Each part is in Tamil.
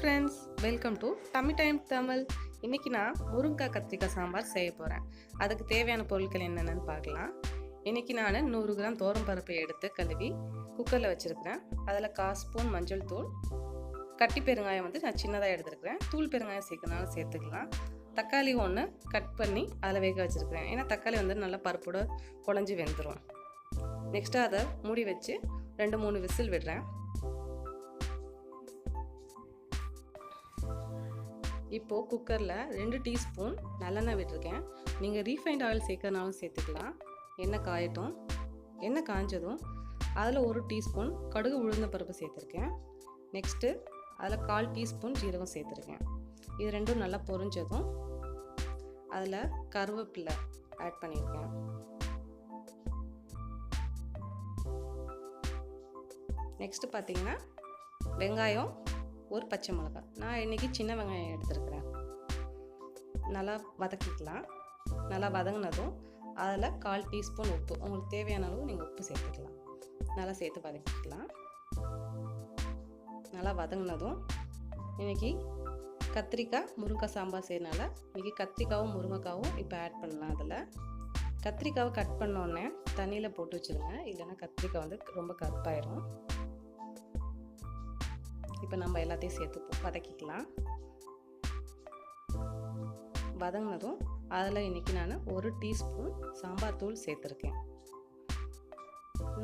friends, welcome to Tummy Time Tamil. இன்னைக்கு நான் முருங்காய் கத்திரிக்காய் சாம்பார் செய்ய போறேன். அதுக்கு தேவையான பொருட்கள் என்னென்னன்னு பார்க்கலாம். இன்னைக்கு நான் 100 கிராம் தோரம் பருப்பை எடுத்து கழுவி குக்கர்ல வச்சிருக்கேன். அதில் 1/4 ஸ்பூன் மஞ்சள் தூள், கட்டி பெருங்காயம் நான் சின்னதாக எடுத்துருக்கிறேன். தூள் பெருங்காயம் சேர்க்கனாலும் சேர்த்துக்கலாம். தக்காளி ஒன்று கட் பண்ணி அதில் வேக வச்சுருக்கிறேன். ஏன்னா தக்காளி நல்லா பருப்போட குழஞ்சி வெந்துடும். நெக்ஸ்ட்டு அதை மூடி வச்சு 2-3 விசில் விடுறேன். இப்போது குக்கரில் 2 டீஸ்பூன் நல்லெண்ணெய் விட்டுருக்கேன். நீங்கள் ரீஃபைண்ட் ஆயில் சேர்க்கறனாலும் சேர்த்துக்கலாம். எண்ணெய் காயட்டும். எண்ணெய் காய்ஞ்சதும் அதில் 1 டீஸ்பூன் கடுகு உளுந்த பருப்பு சேர்த்துருக்கேன். நெக்ஸ்ட்டு அதில் 1/4 டீஸ்பூன் ஜீரகம் சேர்த்துருக்கேன். இது ரெண்டும் நல்லா பொரிஞ்சதும் அதில் கருவேப்பிலை ஆட் பண்ணியிருக்கேன். நெக்ஸ்ட்டு பார்த்தீங்கன்னா வெங்காயம், 1 பச்சை மிளகாய். நான் இன்றைக்கி சின்ன வெங்காயம் எடுத்துருக்கிறேன். நல்லா வதக்கிக்கலாம். நல்லா வதங்கினதும் அதில் 1/4 டீஸ்பூன் உப்பு, உங்களுக்கு தேவையான அளவு நீங்கள் உப்பு சேர்த்துக்கலாம். நல்லா சேர்த்து வதக்கிக்கலாம். நல்லா வதங்கினதும் இன்றைக்கி கத்திரிக்காய் முருங்கைக்காய் சாம்பார் செய்யறனால இன்றைக்கி கத்திரிக்காவும் முருங்கைக்காவும் இப்போ ஆட் பண்ணலாம். அதில் கத்திரிக்காவை கட் பண்ணோடனே தண்ணியில் போட்டு வச்சுருங்க, இல்லைன்னா கத்திரிக்காய் ரொம்ப கருப்பாயிரும். இப்போ நம்ம எல்லாத்தையும் சேர்த்து வதக்கிக்கலாம். வதங்கினதும் அதில் இன்றைக்கி நான் 1 டீஸ்பூன் சாம்பார் தூள் சேர்த்துருக்கேன்.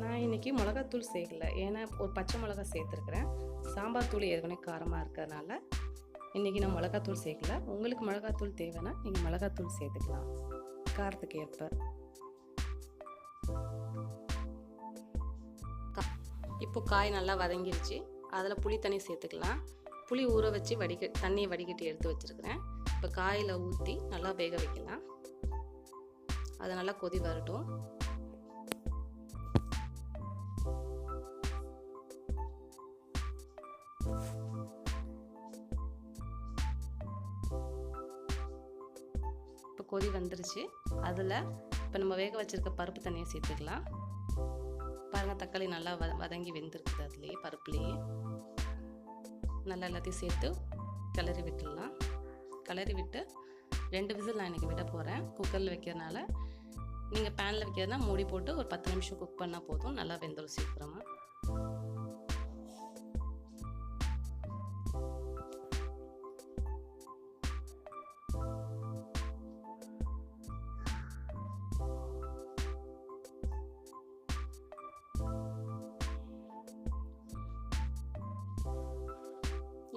நான் இன்றைக்கி மிளகாத்தூள் சேர்க்கல, ஏன்னா ஒரு பச்சை மிளகா சேர்த்துருக்குறேன். சாம்பார் தூள் ஏற்கனவே காரமாக இருக்கிறதுனால இன்றைக்கி நான் மிளகாத்தூள் சேர்க்கல. உங்களுக்கு மிளகாத்தூள் தேவைன்னா நீங்கள் மிளகாத்தூள் சேர்த்துக்கலாம் காரத்துக்கு ஏற்ப. இப்போ காய் நல்லா வதங்கிருச்சு. அதில் புளி தண்ணி சேர்த்துக்கலாம். புளி ஊற வச்சு தண்ணியை வடிகட்டி எடுத்து வச்சுருக்கிறேன். இப்போ காயில் ஊற்றி நல்லா வேக வைக்கலாம். அது நல்லா கொதி வரட்டும். இப்போ கொதி வந்துருச்சு. அதில் இப்போ நம்ம வேக வச்சுருக்க பருப்பு தண்ணியை சேர்த்துக்கலாம். பாருங்கள், தக்காளி நல்லா வதங்கி வெந்திருக்குது. அதுலேயே பருப்புலேயே நல்லா எல்லாத்தையும் சேர்த்து கிளறி விட்டுடலாம். கிளறி விட்டு 2 விசில் நான் இன்றைக்கி விட போகிறேன். குக்கரில் வைக்கிறதுனால நீங்கள் பேனில் வைக்கிறதுனா மூடி போட்டு ஒரு 10 நிமிஷம் குக் பண்ணால் போதும். நல்லா வெந்துடும் சீக்கிரமாக.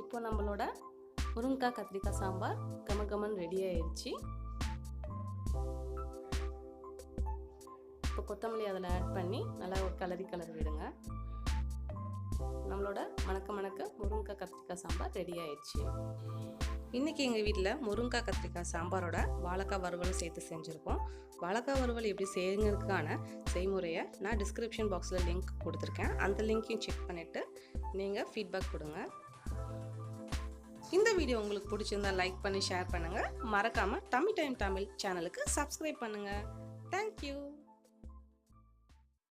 இப்போ நம்மளோட முருங்கைக்காய் கத்திரிக்காய் சாம்பார் கமகமன் ரெடி ஆயிடுச்சு. இப்போ கொத்தமல்லி அதில் ஆட் பண்ணி நல்லா ஒரு கலரி விடுங்க. நம்மளோட மணக்க முருங்கைக்காய் கத்திரிக்காய் சாம்பார் ரெடி ஆயிடுச்சு. இன்றைக்கி எங்கள் வீட்டில் முருங்கைக்காய் கத்திரிக்காய் சாம்பாரோட வாழைக்காய் வறுவலும் சேர்த்து செஞ்சுருக்கோம். வாழைக்காய் வறுவல் எப்படி செய்யுறதுக்கான செய்முறையை நான் டிஸ்கிரிப்ஷன் பாக்ஸில் லிங்க் கொடுத்துருக்கேன். அந்த லிங்க்கையும் செக் பண்ணிவிட்டு நீங்கள் ஃபீட்பேக் கொடுங்க. இந்த வீடியோ உங்களுக்கு பிடிச்சிருந்தா லைக் பண்ணி ஷேர் பண்ணுங்கள். மறக்காமல் டம்மி டைம் தமிழ் சேனலுக்கு சப்ஸ்கிரைப் பண்ணுங்கள். தேங்க்யூ.